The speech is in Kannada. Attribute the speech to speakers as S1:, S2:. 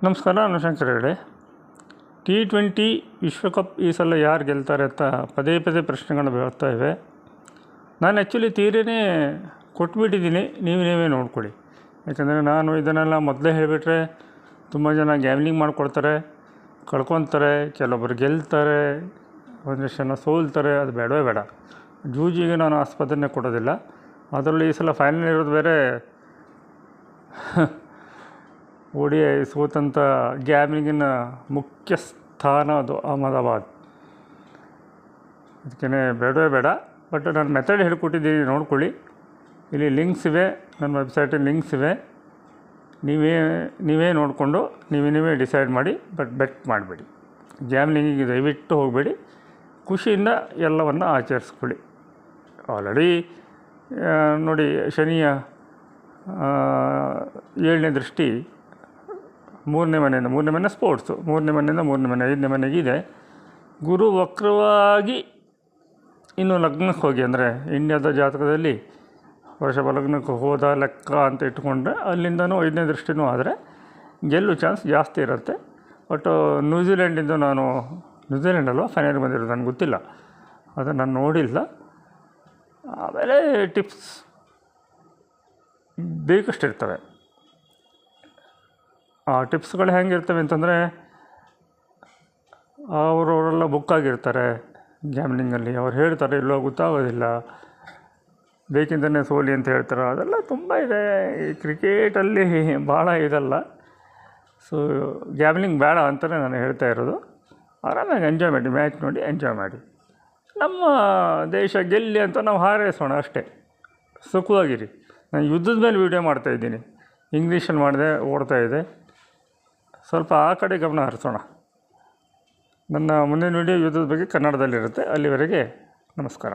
S1: ನಮಸ್ಕಾರ, ನಾನು ಶಂಕರ್ ಹೇಳಿ. T20 ವಿಶ್ವಕಪ್ ಈ ಸಲ ಯಾರು ಗೆಲ್ತಾರೆ ಅಂತ ಪದೇ ಪದೇ ಪ್ರಶ್ನೆಗಳು ಬರ್ತಾ ಇವೆ. ನಾನು ಆ್ಯಕ್ಚುಲಿ ತೀರಿನೇ ಕೊಟ್ಬಿಟ್ಟಿದ್ದೀನಿ, ನೀವೇ ನೋಡ್ಕೊಳ್ಳಿ. ಯಾಕಂದರೆ ನಾನು ಇದನ್ನೆಲ್ಲ ಮೊದಲೇ ಹೇಳಿಬಿಟ್ರೆ ತುಂಬ ಜನ ಗ್ಯಾಮ್ಲಿಂಗ್ ಮಾಡ್ಕೊಳ್ತಾರೆ, ಕಳ್ಕೊತಾರೆ, ಕೆಲವೊಬ್ಬರು ಗೆಲ್ತಾರೆ, ಒಂದಷ್ಟು ಜನ ಸೋಲ್ತಾರೆ. ಅದು ಬೇಡವೇ ಬೇಡ. ಜೂಜಿಗೆ ನಾನು ಆಸ್ಪದನೆ ಕೊಡೋದಿಲ್ಲ. ಅದರಲ್ಲಿ ಈ ಸಲ ಫೈನಲ್ ಇರೋದು ಬೇರೆ. ODI ಸೋತಂಥ ಗ್ಯಾಮ್ಲಿಂಗಿನ ಮುಖ್ಯ ಸ್ಥಾನ ಅದು ಅಹಮದಾಬಾದ್. ಅದಕ್ಕೆ ಬೇಡವೇ ಬೇಡ. ಬಟ್ ನಾನು ಮೆಥಡ್ ಹೇಳ್ಕೊಟ್ಟಿದ್ದೀನಿ, ನೋಡ್ಕೊಳ್ಳಿ. ಇಲ್ಲಿ ಲಿಂಕ್ಸ್ ಇವೆ, ನನ್ನ ವೆಬ್ಸೈಟಲ್ಲಿ ಲಿಂಕ್ಸ್ ಇವೆ. ನೀವೇ ನೋಡಿಕೊಂಡು ನೀವೇ ಡಿಸೈಡ್ ಮಾಡಿ. ಬಟ್ ಬೆಟ್ ಮಾಡಬೇಡಿ, ಗ್ಯಾಮ್ಲಿಂಗಿಗೆ ದಯವಿಟ್ಟು ಹೋಗಬೇಡಿ. ಖುಷಿಯಿಂದ ಎಲ್ಲವನ್ನು ಆಚರಿಸ್ಕೊಳ್ಳಿ. ಆಲ್ರೆಡಿ ನೋಡಿ, ಶನಿಯ 7ನೇ ದೃಷ್ಟಿ 3ನೇ ಮನೆ ಸ್ಪೋರ್ಟ್ಸು, 3ನೇ ಮನೆಯಿಂದ 5ನೇ ಮನೆಗಿದೆ. ಗುರು ವಕ್ರವಾಗಿ ಇನ್ನು ಲಗ್ನಕ್ಕೆ ಹೋಗಿ, ಅಂದರೆ ಇಂಡಿಯಾದ ಜಾತಕದಲ್ಲಿ ವೃಷಭ ಲಗ್ನಕ್ಕೆ ಹೋದ ಲೆಕ್ಕ ಅಂತ ಇಟ್ಕೊಂಡ್ರೆ ಅಲ್ಲಿಂದನೂ 5ನೇ ದೃಷ್ಟಿನೂ ಆದರೆ ಗೆಲ್ಲೋ ಚಾನ್ಸ್ ಜಾಸ್ತಿ ಇರುತ್ತೆ. ಬಟ್ ನ್ಯೂಜಿಲೆಂಡಿಂದ ನ್ಯೂಜಿಲೆಂಡ್ ಅಲ್ವಾ ಫೈನಲ್ ಬಂದಿರೋದು, ನನಗೆ ಗೊತ್ತಿಲ್ಲ, ಅದನ್ನು ನಾನು ನೋಡಿಲ್ಲ. ಆಮೇಲೆ ಟಿಪ್ಸ್ ಬೇಕಷ್ಟಿರ್ತವೆ. ಆ ಟಿಪ್ಸ್ಗಳು ಹೆಂಗಿರ್ತವೆ ಅಂತಂದರೆ, ಅವರವರೆಲ್ಲ ಬುಕ್ ಆಗಿರ್ತಾರೆ ಗ್ಯಾಮ್ಲಿಂಗಲ್ಲಿ. ಅವ್ರು ಹೇಳ್ತಾರೆ, ಇಲ್ಲೋ ಗೊತ್ತಾಗೋದಿಲ್ಲ, ಬೇಕಿಂದನೇ ಸೋಲಿ ಅಂತ ಹೇಳ್ತಾರೆ. ಅದೆಲ್ಲ ತುಂಬ ಇದೆ ಈ ಕ್ರಿಕೆಟಲ್ಲಿ, ಭಾಳ ಇದಲ್ಲ. ಸೊ ಗ್ಯಾಮ್ಲಿಂಗ್ ಬೇಡ ಅಂತಲೇ ನಾನು ಹೇಳ್ತಾ ಇರೋದು. ಆರಾಮಾಗಿ ಎಂಜಾಯ್ ಮಾಡಿ, ಮ್ಯಾಚ್ ನೋಡಿ ಎಂಜಾಯ್ ಮಾಡಿ. ನಮ್ಮ ದೇಶ ಗೆಲ್ಲಿ ಅಂತ ನಾವು ಹಾರೈಸೋಣ ಅಷ್ಟೇ. ಸುಖವಾಗಿರಿ. ನಾನು ಯುದ್ಧದ ಮೇಲೆ ವೀಡಿಯೋ ಮಾಡ್ತಾಯಿದ್ದೀನಿ, ಇಂಗ್ಲೀಷಲ್ಲಿ ಮಾಡಿದೆ, ಓಡ್ತಾಯಿದೆ. ಸ್ವಲ್ಪ ಆ ಕಡೆ ಗಮನ ಹರಿಸೋಣ. ನನ್ನ ಮುಂದಿನ ವೀಡಿಯೋ ಯುದ್ಧದ ಬಗ್ಗೆ ಕನ್ನಡದಲ್ಲಿರುತ್ತೆ. ಅಲ್ಲಿವರೆಗೆ ನಮಸ್ಕಾರ.